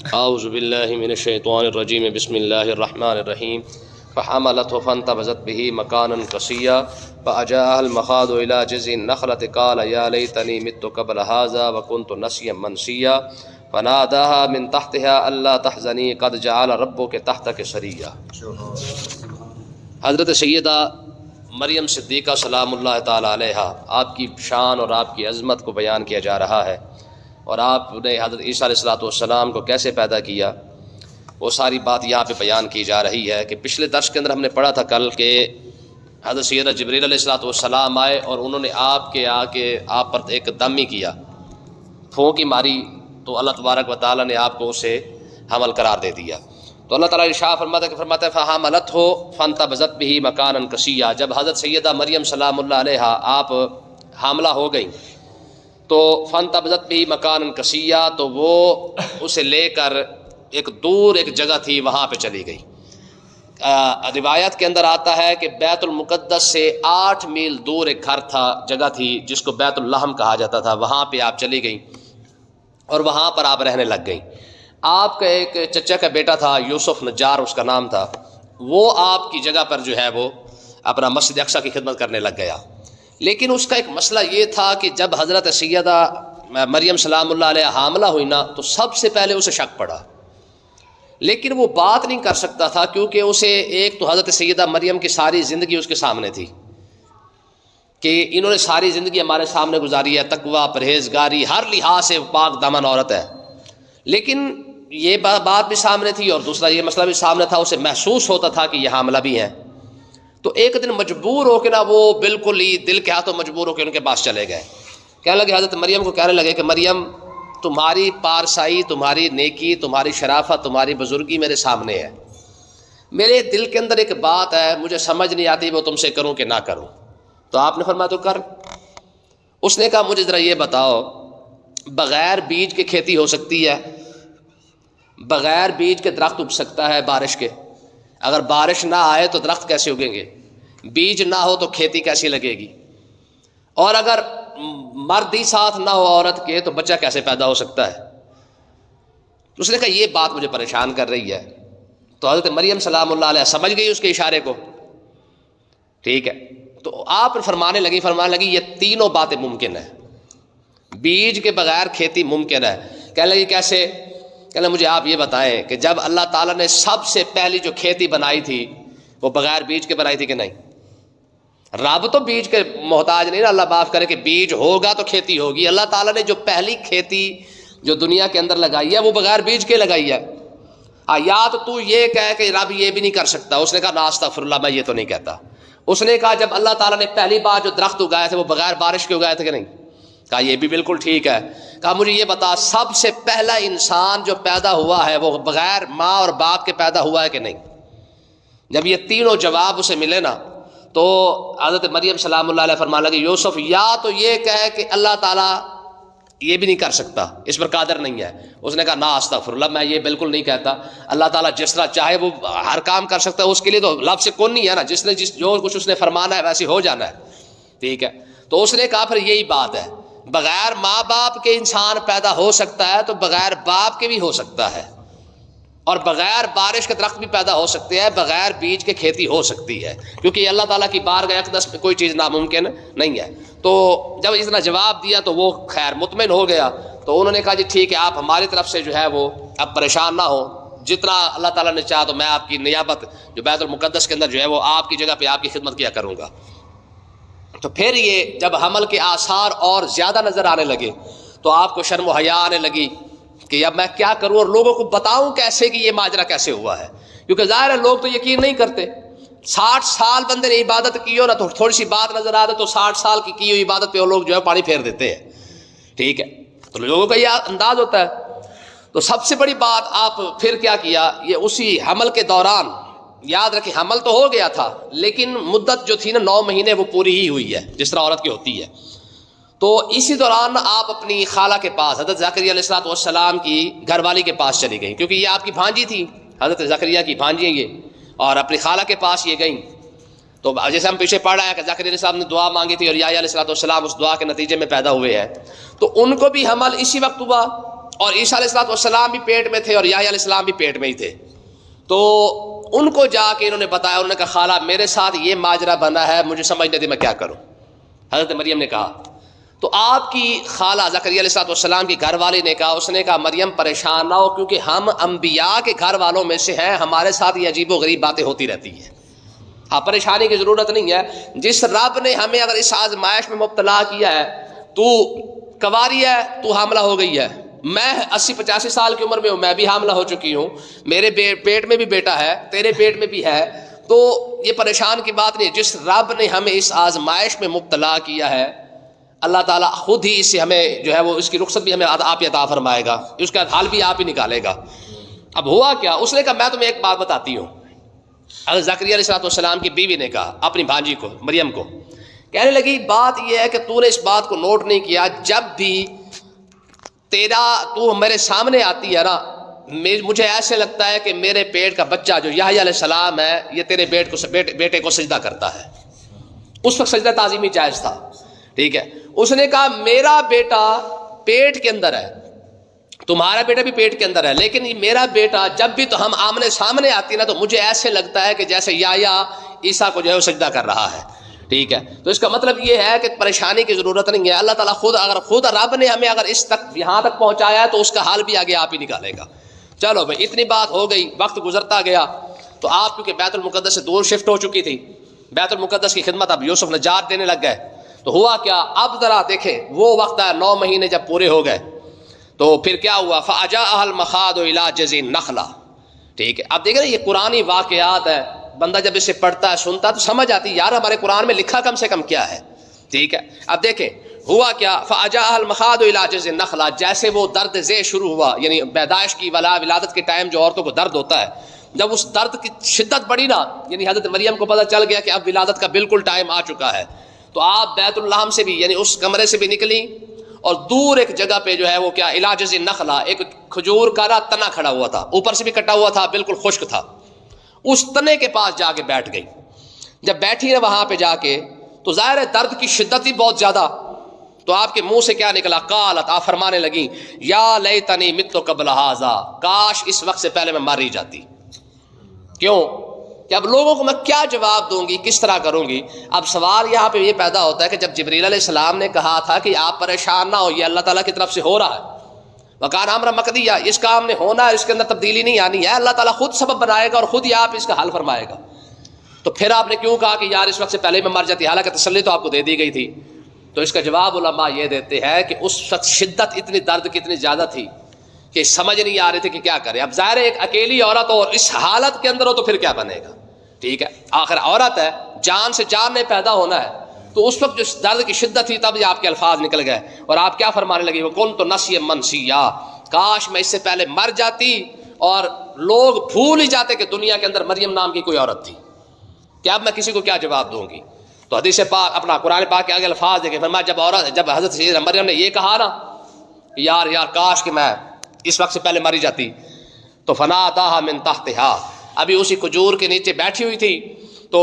اعوذ باللہ من الشیطان الرجیم بسم اللہ الرحمن الرحیم فحملته فانتبذت به مکانا قصیا فأجاءها المخاض إلى جذع النخلة قال يا ليتني مت قبل هذا وكنت نسيا منسيا فناداها من تحتها ألا تحزني قد جعل ربك تحتك سريا۔ حضرت سیدہ مریم صدیقہ سلام اللہ تعالی علیہا، آپ کی شان اور آپ کی عظمت کو بیان کیا جا رہا ہے، اور آپ نے حضرت عیسیٰ علیہ السلام کو کیسے پیدا کیا، وہ ساری بات یہاں پہ بیان کی جا رہی ہے۔ کہ پچھلے درس کے اندر ہم نے پڑھا تھا کل کہ حضرت سیدہ جبریل علیہ السلام آئے اور انہوں نے آپ پر ایک دمی کیا، پھونکی ماری، تو اللہ تبارک و تعالیٰ نے آپ کو اسے حمل قرار دے دیا۔ تو اللہ تعالیٰ ارشاد فرماتا ہے فحملته فانتبذت به مکانا قصیا۔ جب حضرت سیدہ مریم سلام اللہ علیہا آپ حاملہ ہو گئیں تو فانتبذت به مکانا قصیا، تو وہ اسے لے کر ایک دور ایک جگہ تھی وہاں پہ چلی گئی۔ روایت کے اندر آتا ہے کہ بیت المقدس سے 8 میل دور ایک گھر تھا، جگہ تھی جس کو بیت اللحم کہا جاتا تھا، وہاں پہ آپ چلی گئیں اور وہاں پر آپ رہنے لگ گئیں۔ آپ کا ایک چچا کا بیٹا تھا، یوسف نجار اس کا نام تھا، وہ آپ کی جگہ پر جو ہے وہ اپنا مسجد اقصیٰ کی خدمت کرنے لگ گیا۔ لیکن اس کا ایک مسئلہ یہ تھا کہ جب حضرت سیدہ مریم سلام اللہ علیہ حاملہ ہوئی نا، تو سب سے پہلے اسے شک پڑا، لیکن وہ بات نہیں کر سکتا تھا، کیونکہ اسے ایک تو حضرت سیدہ مریم کی ساری زندگی اس کے سامنے تھی کہ انہوں نے ساری زندگی ہمارے سامنے گزاری ہے، تقویٰ، پرہیزگاری، ہر لحاظ سے پاک دامن عورت ہے۔ لیکن یہ بات بھی سامنے تھی اور دوسرا یہ مسئلہ بھی سامنے تھا، اسے محسوس ہوتا تھا کہ یہ حاملہ بھی ہیں۔ تو ایک دن مجبور ہو کے نا، وہ بالکل ہی دل کے ہاتھوں مجبور ہو کے ان کے پاس چلے گئے۔ کہنے لگے حضرت مریم کو، کہنے لگے کہ مریم، تمہاری پارسائی، تمہاری نیکی، تمہاری شرافت، تمہاری بزرگی میرے سامنے ہے، میرے دل کے اندر ایک بات ہے، مجھے سمجھ نہیں آتی وہ تم سے کروں کہ نہ کروں۔ تو آپ نے فرمایا تو کر۔ اس نے کہا مجھے ذرا یہ بتاؤ، بغیر بیج کے کھیتی ہو سکتی ہے؟ بغیر بیج کے درخت اگ سکتا ہے بارش کے؟ اگر بارش نہ آئے تو درخت کیسے اگیں گے؟ بیج نہ ہو تو کھیتی کیسی لگے گی؟ اور اگر مرد ہی ساتھ نہ ہو عورت کے تو بچہ کیسے پیدا ہو سکتا ہے؟ اس نے کہا یہ بات مجھے پریشان کر رہی ہے۔ تو حضرت مریم سلام اللہ علیہ سمجھ گئی اس کے اشارے کو، ٹھیک ہے، تو آپ فرمانے لگی یہ تینوں باتیں ممکن ہیں، بیج کے بغیر کھیتی ممکن ہے۔ کہنے لگی کیسے؟ کہنے مجھے آپ یہ بتائیں کہ جب اللہ تعالیٰ نے سب سے پہلی جو کھیتی بنائی تھی وہ بغیر بیج کے بنائی تھی کہ نہیں؟ رب تو بیج کے محتاج نہیں نا، اللہ معاف کرے کہ بیج ہوگا تو کھیتی ہوگی۔ اللہ تعالیٰ نے جو پہلی کھیتی جو دنیا کے اندر لگائی ہے وہ بغیر بیج کے لگائی ہے۔ یا تو یہ کہے کہ رب یہ بھی نہیں کر سکتا۔ اس نے کہا نا استغفر اللہ، میں یہ تو نہیں کہتا۔ اس نے کہا جب اللہ تعالیٰ نے پہلی بار جو درخت اگائے تھے وہ بغیر بارش کے اگائے تھے کہ نہیں؟ کہا یہ بھی بالکل ٹھیک ہے۔ کہا مجھے یہ بتا، سب سے پہلا انسان جو پیدا ہوا ہے وہ بغیر ماں اور باپ کے پیدا ہوا ہے کہ نہیں؟ جب یہ تینوں جواب اسے ملے نا، تو حضرت مریم سلام اللہ علیہ فرمانے لگے یوسف، یا تو یہ کہے کہ اللہ تعالیٰ یہ بھی نہیں کر سکتا، اس پر قادر نہیں ہے۔ اس نے کہا نا استغفر اللہ، میں یہ بالکل نہیں کہتا۔ اللہ تعالیٰ جس طرح چاہے وہ ہر کام کر سکتا ہے، اس کے لیے تو لفظ کن نہیں ہے نا، جس نے جو کچھ اس نے فرمانا ہے ویسے ہو جانا ہے، ٹھیک ہے۔ تو اس نے کہا پھر یہی بات ہے، بغیر ماں باپ کے انسان پیدا ہو سکتا ہے تو بغیر باپ کے بھی ہو سکتا ہے، اور بغیر بارش کے درخت بھی پیدا ہو سکتے ہیں، بغیر بیج کے کھیتی ہو سکتی ہے، کیونکہ یہ اللہ تعالیٰ کی بارگاہ اقدس میں کوئی چیز ناممکن نہیں ہے۔ تو جب اس نے جواب دیا تو وہ خیر مطمئن ہو گیا۔ تو انہوں نے کہا جی ٹھیک ہے، آپ ہماری طرف سے جو ہے وہ اب پریشان نہ ہو، جتنا اللہ تعالیٰ نے چاہا تو میں آپ کی نیابت جو بیت المقدس کے اندر جو ہے وہ آپ کی جگہ پہ آپ کی خدمت کیا کروں گا۔ تو پھر یہ جب حمل کے آثار اور زیادہ نظر آنے لگے تو آپ کو شرم و حیا آنے لگی کہ اب میں کیا کروں اور لوگوں کو بتاؤں کیسے کہ یہ ماجرا کیسے ہوا ہے، کیونکہ ظاہر ہے لوگ تو یقین نہیں کرتے۔ 60 سال بندے نے عبادت کی ہو نا، تو تھوڑی سی بات نظر آ رہی تو 60 سال کی ہوئی عبادت پہ وہ لوگ جو ہے پانی پھیر دیتے ہیں، ٹھیک ہے۔ تو لوگوں کا یہ انداز ہوتا ہے۔ تو سب سے بڑی بات آپ پھر کیا کیا، یہ اسی حمل کے دوران، یاد رکھیں حمل تو ہو گیا تھا لیکن مدت جو تھی نا 9 مہینے وہ پوری ہی ہوئی ہے جس طرح عورت کی ہوتی ہے۔ تو اسی دوران آپ اپنی خالہ کے پاس حضرت زکریا علیہ السلام کی گھر والی کے پاس چلی گئیں، کیونکہ یہ آپ کی بھانجی تھی، حضرت زکریا کی بھانجی ہیں یہ، اور اپنی خالہ کے پاس یہ گئیں۔ تو جیسے ہم پیچھے پڑھ رہے ہیں کہ زکریا علیہ السلام نے دعا مانگی تھی اور یحییٰ علیہ السلام اس دعا کے نتیجے میں پیدا ہوئے ہیں، تو ان کو بھی حمل اسی وقت ہوا اور عیسیٰ علیہ السلام بھی پیٹ میں تھے اور یحییٰ علیہ السلام بھی پیٹ میں ہی تھے. تو ان کو جا کے انہوں نے بتایا, انہوں نے کہا خالہ میرے ساتھ یہ ماجرا بنا ہے, مجھے سمجھ نہیں آتی میں کیا کروں. حضرت مریم نے کہا, تو آپ کی خالہ زکریا علیہ السلام کی گھر والی نے کہا, اس نے کہا مریم پریشان نہ ہو, کیونکہ ہم انبیاء کے گھر والوں میں سے ہیں, ہمارے ساتھ یہ عجیب و غریب باتیں ہوتی رہتی ہیں. ہاں پریشانی کی ضرورت نہیں ہے. جس رب نے ہمیں اگر اس آزمائش میں مبتلا کیا ہے, تو کنواری ہے, تو حاملہ ہو گئی ہے, میں 80-85 سال کی عمر میں ہوں, میں بھی حاملہ ہو چکی ہوں, میرے پیٹ میں بھی بیٹا ہے, تیرے پیٹ میں بھی ہے, تو یہ پریشان کی بات نہیں. جس رب نے ہمیں اس آزمائش میں مبتلا کیا ہے, اللہ تعالیٰ خود ہی اس سے ہمیں جو ہے وہ اس کی رخصت بھی ہمیں آپ ہی عطا فرمائے گا, اس کا حال بھی آپ ہی نکالے گا. اب ہوا کیا, اس نے کہا میں تمہیں ایک بات بتاتی ہوں. حضرت زکریا علیہ السلام کی بیوی نے کہا اپنی بھانجی کو, مریم کو, کہنے لگی بات یہ ہے کہ تو نے اس بات کو نوٹ نہیں کیا, جب بھی تو میرے سامنے آتی ہے نا, مجھے ایسے لگتا ہے کہ میرے پیٹ کا بچہ جو یحییٰ علیہ السلام ہے, یہ تیرے بیٹے کو سجدہ کرتا ہے. اس وقت سجدہ تعظیمی جائز تھا, ٹھیک ہے. اس نے کہا میرا بیٹا پیٹ کے اندر ہے, تمہارا بیٹا بھی پیٹ کے اندر ہے, لیکن میرا بیٹا جب بھی تو ہم آمنے سامنے آتی نا, تو مجھے ایسے لگتا ہے کہ جیسے یحییٰ عیسیٰ کو جو ہے وہ سجدہ کر رہا ہے, ٹھیک ہے. تو اس کا مطلب یہ ہے کہ پریشانی کی ضرورت نہیں ہے. اللہ تعالیٰ خود رب نے ہمیں اگر اس تک یہاں تک پہنچایا ہے, تو اس کا حال بھی آگے آپ ہی نکالے گا. چلو بھائی اتنی بات ہو گئی, وقت گزرتا گیا, تو آپ کیونکہ بیت المقدس سے دور شفٹ ہو چکی تھی, بیت المقدس کی خدمت اب یوسف نجار دینے لگ گئے. تو ہوا کیا, اب ذرا دیکھیں وہ وقت ہے 9 مہینے جب پورے ہو گئے, تو پھر کیا ہوا, فَأَجَاءَهَا الْمَخَاضُ إِلَىٰ جَذْعِ النَّخْلَةِ, ٹھیک ہے. اب دیکھیں نا یہ قرآنی واقعات ہے, بندہ جب اسے پڑھتا ہے سنتا تو سمجھ آتی یار ہمارے قرآن میں لکھا کم سے کم کیا ہے, ٹھیک ہے. اب دیکھیں ہوا کیا, فَأَجَاءَهَا الْمَخَاضُ إِلَىٰ جَذْعِ النَّخْلَةِ, جیسے وہ درد زے شروع ہوا, یعنی پیدائش کی ولادت کے ٹائم جو عورتوں کو درد ہوتا ہے, جب اس درد کی شدت بڑھی نا, یعنی حضرت مریم کو پتہ چل گیا کہ اب ولادت کا بالکل ٹائم آ چکا ہے, تو آپ بیت اللحم سے بھی یعنی اس کمرے سے بھی نکلی, اور دور ایک جگہ پہ جو ہے وہ کیا إِلَىٰ جَذْعِ النَّخْلَةِ, ایک کھجور کا نا تنا کھڑا ہوا تھا, اوپر سے بھی کٹا ہوا تھا, بالکل خشک تھا, اس تنے کے پاس جا کے بیٹھ گئی. جب بیٹھی نا وہاں پہ جا کے, تو ظاہر ہے درد کی شدت ہی بہت زیادہ, تو آپ کے منہ سے کیا نکلا, قالت, آپ فرمانے لگیں یا لیتنی مت قبل ھذا, کاش اس وقت سے پہلے میں مر ہی جاتی. کیوں کہ اب لوگوں کو میں کیا جواب دوں گی, کس طرح کروں گی. اب سوال یہاں پہ یہ پیدا ہوتا ہے کہ جب جبریل علیہ السلام نے کہا تھا کہ آپ پریشان نہ ہو, یہ اللہ تعالیٰ کی طرف سے ہو رہا ہے, وکان امرا مقدیہ, اس کام نے ہونا ہے, اس کے اندر تبدیلی نہیں آنی ہے, اللہ تعالیٰ خود سبب بنائے گا اور خود ہی آپ اس کا حل فرمائے گا. تو پھر آپ نے کیوں کہا کہ یار اس وقت سے پہلے میں مر جاتی, حالانکہ تسلی تو آپ کو دے دی گئی تھی. تو اس کا جواب علماء یہ دیتے ہیں کہ اس وقت شدت اتنی درد کی اتنی زیادہ تھی کہ سمجھ نہیں آ رہی تھی کہ کیا کرے. اب ظاہر ایک اکیلی عورت ہو اور اس حالت کے اندر ہو تو پھر کیا بنے گا, ٹھیک ہے. آخر عورت ہے, جان سے جان نے پیدا ہونا ہے, تو اس وقت جو درد کی شدت تھی تب آپ کے الفاظ نکل گئے, اور آپ کیا فرمانے لگے, وہ کون تو نسیٰ منسیٰ, کاش میں اس سے پہلے مر جاتی اور لوگ بھول ہی جاتے کہ دنیا کے اندر مریم نام کی کوئی عورت تھی. کہ اب میں کسی کو کیا جواب دوں گی. تو حدیث پاک اپنا قرآن پاک کے آگے الفاظ دیکھیں, فرمایا جب حضرت سیدہ مریم نے یہ کہا نا یار کاش کہ میں اس وقت سے پہلے مری جاتی, تو فناداہا من تحتہا, ابھی اسی کھجور کے نیچے بیٹھی ہوئی تھی, تو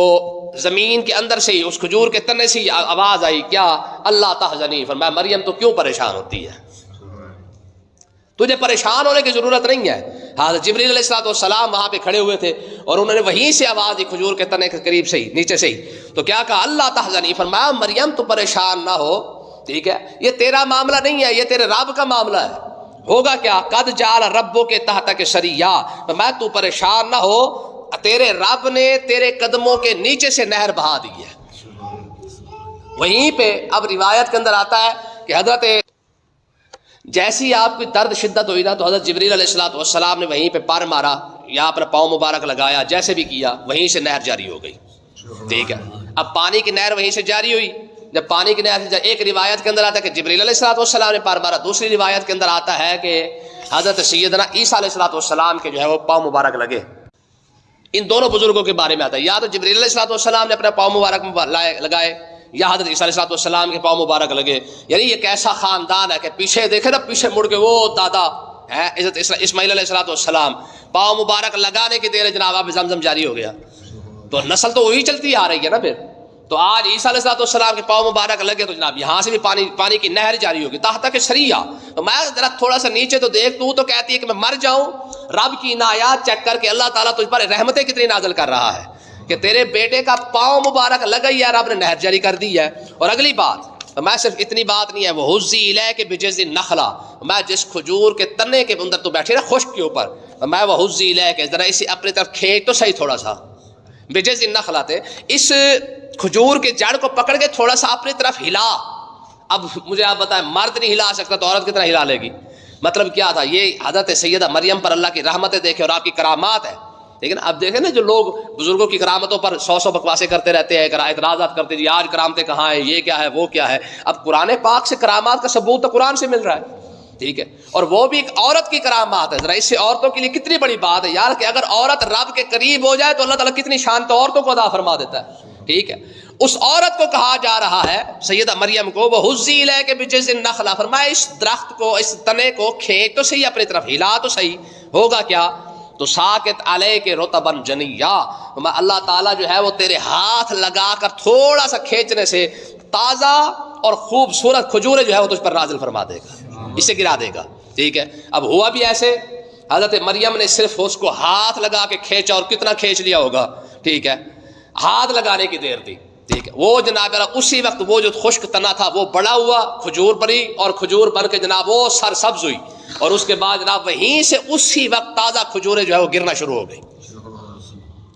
زمین کے اندر سے ہی اس کھجور کے تنے سے آواز آئی, کیا, اللہ تحزنی, فرمایا مریم تو کیوں پریشان ہوتی ہے, تجھے پریشان ہونے کی ضرورت نہیں ہے. حضرت جبریل علیہ السلام وہاں پہ کھڑے ہوئے تھے, اور انہوں نے وہیں سے آواز دی کھجور کے تنے کے قریب سے ہی, نیچے سے ہی, تو کیا کہا, اللہ تحزنی, فرمایا مریم تو پریشان نہ ہو, ٹھیک ہے, یہ تیرا معاملہ نہیں ہے, یہ تیرے رب کا معاملہ ہے. ہوگا کیا, قد جعل ربک تحتک سریا, فرمایا تو پریشان نہ ہو, تیرے رب نے تیرے قدموں کے نیچے سے نہر بہا دی ہے. وہیں پہ اب روایت کے اندر آتا ہے کہ حضرت جیسی آپ کی درد شدت ہوئی نا, تو حضرت جبریل علیہ السلام نے وہیں پہ پر مارا یا اپنا پاؤں مبارک لگایا, جیسے بھی کیا وہیں سے نہر جاری ہو گئی, ٹھیک ہے. اب پانی کی نہر وہیں سے جاری ہوئی. جب پانی کی نہر سے ایک روایت کے اندر آتا ہے کہ جبریل علیہ السلام نے پر مارا, دوسری روایت کے اندر آتا ہے کہ حضرت سیدنا عیسیٰ علیہ السلام کے جو ہے وہ پاؤں مبارک لگے. ان دونوں بزرگوں کے بارے میں آتا ہے, یا تو جبریل علیہ السلام نے اپنے پاؤں مبارک لگائے, یا حضرت عیسیٰ علیہ السلام کے پاؤں مبارک لگے. یعنی یہ کیسا خاندان ہے کہ پیچھے دیکھے نا, پیچھے مڑ کے وہ دادا ہے حضرت اسماعیل علیہ السلام, پاؤں مبارک لگانے کی دیر جناب اب زمزم جاری ہو گیا, تو نسل تو وہی چلتی آ رہی ہے نا. پھر تو آج عیسیٰ علیہ السلام کے پاؤں مبارک لگے تو جناب یہاں سے بھی پانی کی نہر جاری ہوگی تحت کہ شریعہ. تو میں ذرا تھوڑا سا نیچے تو دیکھ, تو کہتی ہے کہ میں مر جاؤں, رب کی عنایات چیک کر کے اللہ تعالیٰ تجھ پر رحمتیں کتنی نازل کر رہا ہے کہ تیرے بیٹے کا پاؤں مبارک لگا ہی ہے, رب نے نہر جاری کر دی ہے. اور اگلی بات, میں صرف اتنی بات نہیں ہے, وہ حزی الیک بجذع النخلہ, میں جس کھجور کے تنے کے اندر تو بیٹھے نا خشک کے اوپر, میں وہ حزی الیک, ذرا اسے اپنی طرف کھینچ تو صحیح تھوڑا سا, بجذع النخلہ تھے, اس کھجور کے جڑ کو پکڑ کے تھوڑا سا اپنی طرف ہلا. اب مجھے آپ بتائیں, مرد نہیں ہلا سکتا تو عورت کتنا ہلا لے گی؟ مطلب کیا تھا؟ یہ حضرت سیدہ مریم پر اللہ کی رحمتیں دیکھیں اور آپ کی کرامات ہے. لیکن اب دیکھیں نا, جو لوگ بزرگوں کی کرامتوں پر 100 بکواسیں کرتے رہتے ہیں, اعتراضات کرتے ہیں, آج کرامتیں کہاں ہیں, یہ کیا ہے, وہ کیا ہے. اب قرآن پاک سے کرامات کا ثبوت تو قرآن سے مل رہا ہے, ٹھیک ہے, اور وہ بھی ایک عورت کی کرامات ہے. ذرا اس سے عورتوں کے لیے کتنی بڑی بات ہے یار, کہ اگر عورت رب کے قریب ہو جائے تو اللہ تعالیٰ کتنی شان تو عورتوں کو عطا فرما دیتا ہے, ٹھیک ہے. اس عورت کو کہا جا رہا ہے سیدہ مریم کو, وہ حزی الیک بجذع النخلہ, فرمایا اس درخت کو, اس تنے کو کھینچ تو صحیح اپنی طرف, ہلا تو صحیح. ہوگا کیا؟ تو ساکت علیک رطبا جنیا, اللہ تعالیٰ جو ہے وہ تیرے ہاتھ لگا کر تھوڑا سا کھینچنے سے تازہ اور خوبصورت کھجوریں جو ہے وہ تجھ پر نازل فرما دے گا, اسے گرا دے گا, ٹھیک ہے. اب ہوا بھی ایسے, حضرت مریم نے صرف اس کو ہاتھ لگا کے کھینچا, اور کتنا کھینچ لیا ہوگا, ٹھیک ہے, ہاتھ لگانے کی دیر تھی, ٹھیک ہے. وہ جناب اسی وقت وہ جو خشک تنا تھا وہ بڑا ہوا, کھجور بنی, اور کھجور بن کے جناب وہ سر سبز ہوئی, اور اس کے بعد جناب وہیں سے اسی وقت تازہ کھجوریں جو ہے وہ گرنا شروع ہو گئی,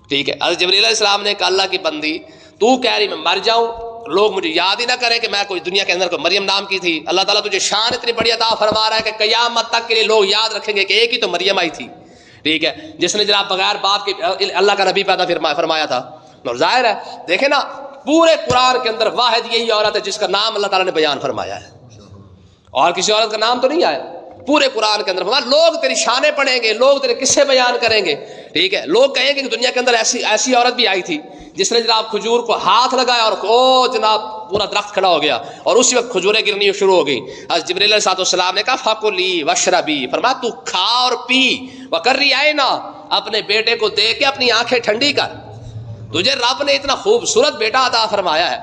ٹھیک ہے. حضرت جبرائیل علیہ السلام نے کہا اللہ کی بندی, تو کہہ رہی میں مر جاؤں, لوگ مجھے یاد ہی نہ کریں کہ میں کوئی دنیا کے اندر کوئی مریم نام کی تھی. اللہ تعالیٰ تجھے شان اتنی بڑی عطا فرما رہا ہے کہ قیامت تک کے لیے لوگ یاد رکھیں گے کہ ایک ہی تو مریم آئی تھی, ٹھیک ہے, جس نے جناب بغیر باپ کے اللہ کا نبی پیدا فرمایا تھا. اور ظاہر ہے دیکھیں نا, پورے قرآن کے اندر واحد یہی عورت ہے جس کا نام اللہ تعالیٰ نے بیان فرمایا ہے, اور کسی عورت کا نام تو نہیں آیا پورے قرآن کے اندر. لوگ تیری شانیں پڑھیں گے, لوگ تیرے قصے بیان کریں گے, ٹھیک ہے, لوگ کہیں گے کہ دنیا کے اندر ایسی عورت بھی آئی تھی جس نے جناب کھجور کو ہاتھ لگایا اور او جناب پورا درخت کھڑا ہو گیا, اور اسی وقت کھجوریں گرنی شروع ہو گئی. حضرت جبرائیل علیہ السلام نے کہا فَكُلِي وَاشْرَبِي, فرمایا تو کھا اور پی, وَقَرِّ عَيْنَا, اپنے بیٹے کو دے کے اپنی آنکھیں ٹھنڈی کر, تجھے رب نے اتنا خوبصورت بیٹا عطا فرمایا ہے,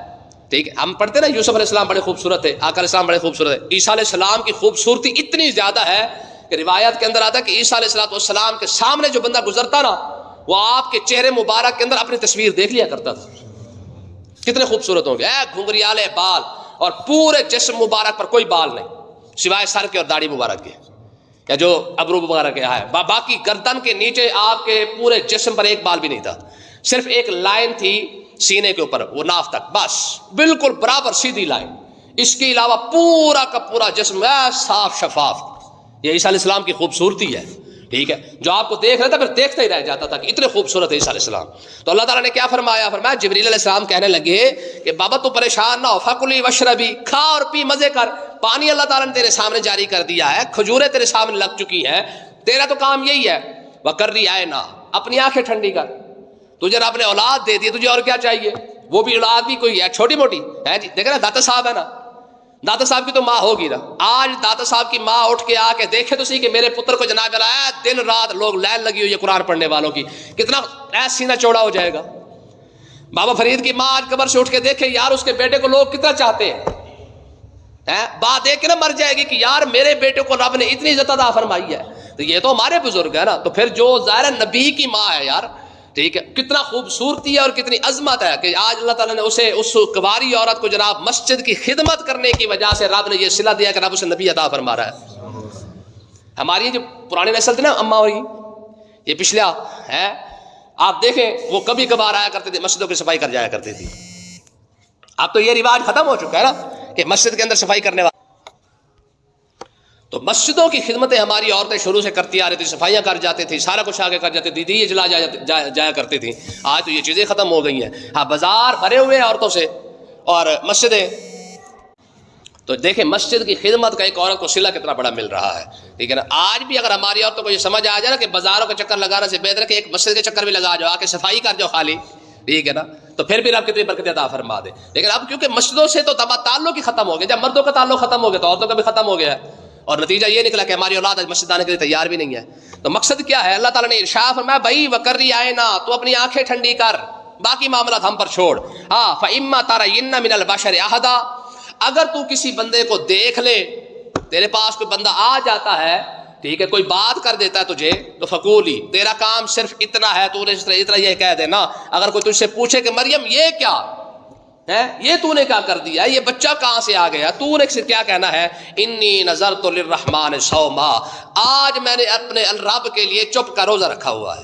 ٹھیک ہے. ہم پڑھتے نا یوسف علیہ السلام بڑے خوبصورت تھے, آقا علیہ السلام بڑے خوبصورت ہے. عیسیٰ علیہ السلام کی خوبصورتی اتنی زیادہ ہے کہ روایت کے اندر آتا ہے کہ عیسیٰ علیہ السلام کے سامنے جو بندہ گزرتا نا, وہ آپ کے چہرے مبارک کے اندر اپنی تصویر دیکھ لیا کرتا تھا. کتنے خوبصورت ہوں گے, گھنگریالے بال, اور پورے جسم مبارک پر کوئی بال نہیں سوائے سر کے اور داڑھی مبارک کے, یا جو ابرو مبارک ہے, باقی گردن کے نیچے آپ کے پورے جسم پر ایک بال بھی نہیں تھا, صرف ایک لائن تھی سینے کے اوپر, وہ ناف تک, بس بالکل برابر سیدھی لائن. اس کے علاوہ پورا کا پورا جسم صاف شفاف. یہ عیسیٰ علیہ السلام کی خوبصورتی ہے, ٹھیک ہے, جو آپ کو دیکھ رہا تھا پھر دیکھتا ہی رہ جاتا تھا کہ اتنے خوبصورت ہے عیسیٰ علیہ السلام. تو اللہ تعالیٰ نے کیا فرمایا, جبریل علیہ السلام کہنے لگے کہ بابا تو پریشان نہ ہو, فَكُلِي وَاشْرَبِي, کھا اور پی, مزے کر. پانی اللہ تعالیٰ نے تیرے سامنے جاری کر دیا ہے, کھجوریں تیرے سامنے لگ چکی ہیں, تیرا تو کام یہی ہے, وَقَرِّ عَيْنَا, اپنی آنکھیں ٹھنڈی کر. تجھے رب نے اولاد دے دی, تجھے اور کیا چاہیے؟ وہ بھی اولاد بھی کوئی ہے چھوٹی موٹی ہے جی. دیکھیں نا داتا صاحب ہے نا, داتا صاحب کی تو ماں ہوگی نا. آج داتا صاحب کی ماں اٹھ کے آ کے دیکھے تو صحیح کہ میرے پتر کو جناب لایا, دن رات لوگ لائن لگی ہوئی ہے قرآن پڑھنے والوں کی, کتنا ایس سینہ چوڑا ہو جائے گا. بابا فرید کی ماں آج قبر سے اٹھ کے دیکھے یار اس کے بیٹے کو لوگ کتنا چاہتے ہیں, بات دیکھ کے نا مر جائے گی کہ یار میرے بیٹے کو رب نے اتنی عزت عطا فرمائی ہے. تو یہ تو ہمارے بزرگ ہے نا, تو پھر جو ظاہر نبی کی ماں ہے یار, ٹھیک ہے, کتنا خوبصورتی ہے اور کتنی عظمت ہے کہ آج اللہ تعالیٰ نے اسے, اس کنواری عورت کو جناب مسجد کی خدمت کرنے کی وجہ سے رب نے یہ صلہ دیا کہ رب اسے نبی عطا فرما رہا ہے. ہماری جو پرانی نسل تھی نا اماں اور یہ پچھلا ہے, آپ دیکھیں وہ کبھی کبھار آیا کرتے تھے, مسجدوں کی صفائی کر جایا کرتے تھی. اب تو یہ رواج ختم ہو چکا ہے نا کہ مسجد کے اندر صفائی کرنے والا. تو مسجدوں کی خدمتیں ہماری عورتیں شروع سے کرتی آ رہی تھی, صفائیاں کر جاتی تھی, سارا کچھ آگے کر جاتی تھی, دیدی جلا جایا کرتی تھی. آج تو یہ چیزیں ختم ہو گئی ہیں. ہاں بازار بھرے ہوئے ہیں عورتوں سے اور مسجدیں, تو دیکھیں مسجد کی خدمت کا ایک عورت کو صلہ کتنا بڑا مل رہا ہے, ٹھیک ہے نا. آج بھی اگر ہماری عورتوں کو یہ سمجھ آ جائے نا کہ بازاروں کا چکر لگانے سے بہتر ہے کہ ایک مسجد کے چکر بھی لگا جاؤ, آ کے صفائی کر جاؤ خالی, ٹھیک ہے نا, تو پھر بھی رب کتنی برکت عطا فرما دے. لیکن اب کیونکہ مسجدوں سے تو تعلق ہی ختم ہو گیا, جب مردوں کا تعلق ختم ہو گیا تو عورتوں کا بھی ختم ہو گیا ہے, اور نتیجہ یہ نکلا کہ ہماری اولاد مسجد آنے کے لیے تیار بھی نہیں ہے. تو مقصد کیا ہے, اللہ تعالیٰ نے ارشاد فرمایا بھائی وَقَرِّ عَيْنَا, تو اپنی آنکھیں ٹھنڈی کر, باقی معاملات ہم پر چھوڑ. ہاں فَإِمَّا تَرَيِنَّ مِنَ الْبَشَرِ أَحَدًا، اگر تو کسی بندے کو دیکھ لے، تیرے پاس کوئی بندہ آ جاتا ہے، ٹھیک ہے، کوئی بات کر دیتا ہے تجھے، تو فقولی، تیرا کام صرف اتنا ہے، تو نے اتنا یہ کہہ دینا. اگر کوئی تجھ سے پوچھے کہ مریم یہ کیا ہے، یہ تو نے کیا کر دیا، یہ بچہ کہاں سے آ گیا، تو نے کیا کہنا ہے، انی نذرت للرحمن صوما، آج میں نے اپنے رب کے لیے چپ کا روزہ رکھا ہوا ہے.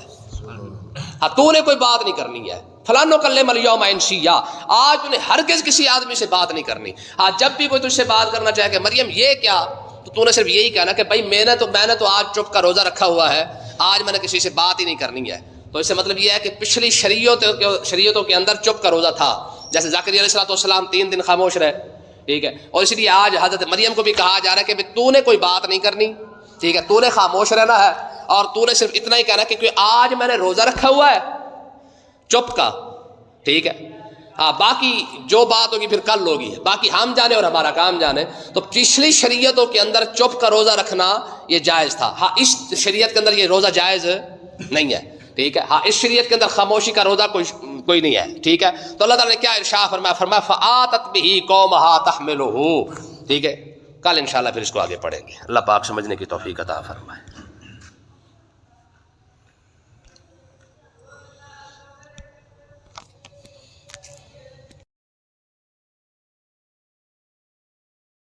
ہاں تو نے کوئی بات نہیں کرنی ہے. فلان نکلم الیوم انسیا، آج تو نے ہرگز کسی آدمی سے بات نہیں کرنی. ہاں جب بھی کوئی تجھ سے بات کرنا چاہے کہ مریم یہ کیا، تو نے صرف یہی کہنا کہ بھائی میں نے تو آج چپ کا روزہ رکھا ہوا ہے، آج میں نے کسی سے بات ہی نہیں کرنی ہے. تو اس سے مطلب یہ ہے کہ پچھلی شریعتوں کے اندر چپ کا روزہ تھا. جیسے زکریا علیہ السلام 3 دن خاموش رہے، ٹھیک ہے، اور اس لیے آج حضرت مریم کو بھی کہا جا رہا ہے کہ تو نے کوئی بات نہیں کرنی، ٹھیک ہے، تو نے خاموش رہنا ہے، اور تو نے صرف اتنا ہی کہنا کہ کیونکہ آج میں نے روزہ رکھا ہوا ہے چپ کا، ٹھیک ہے. ہاں باقی جو بات ہوگی پھر کل ہوگی، باقی ہم جانے اور ہمارا کام جانے. تو پچھلی شریعتوں کے اندر چپ کا روزہ رکھنا یہ جائز تھا. ہاں اس شریعت کے اندر یہ روزہ جائز نہیں ہے، ٹھیک ہے. ہاں اس شریعت کے اندر خاموشی کا روزہ کوئی نہیں ہے، ٹھیک ہے. تو اللہ تعالیٰ نے کیا ارشاد فرمایا فآتت بہ قومہا تحملہ، ٹھیک ہے. کل انشاءاللہ پھر اس کو آگے پڑھیں گے. اللہ پاک سمجھنے کی توفیق عطا فرمائے.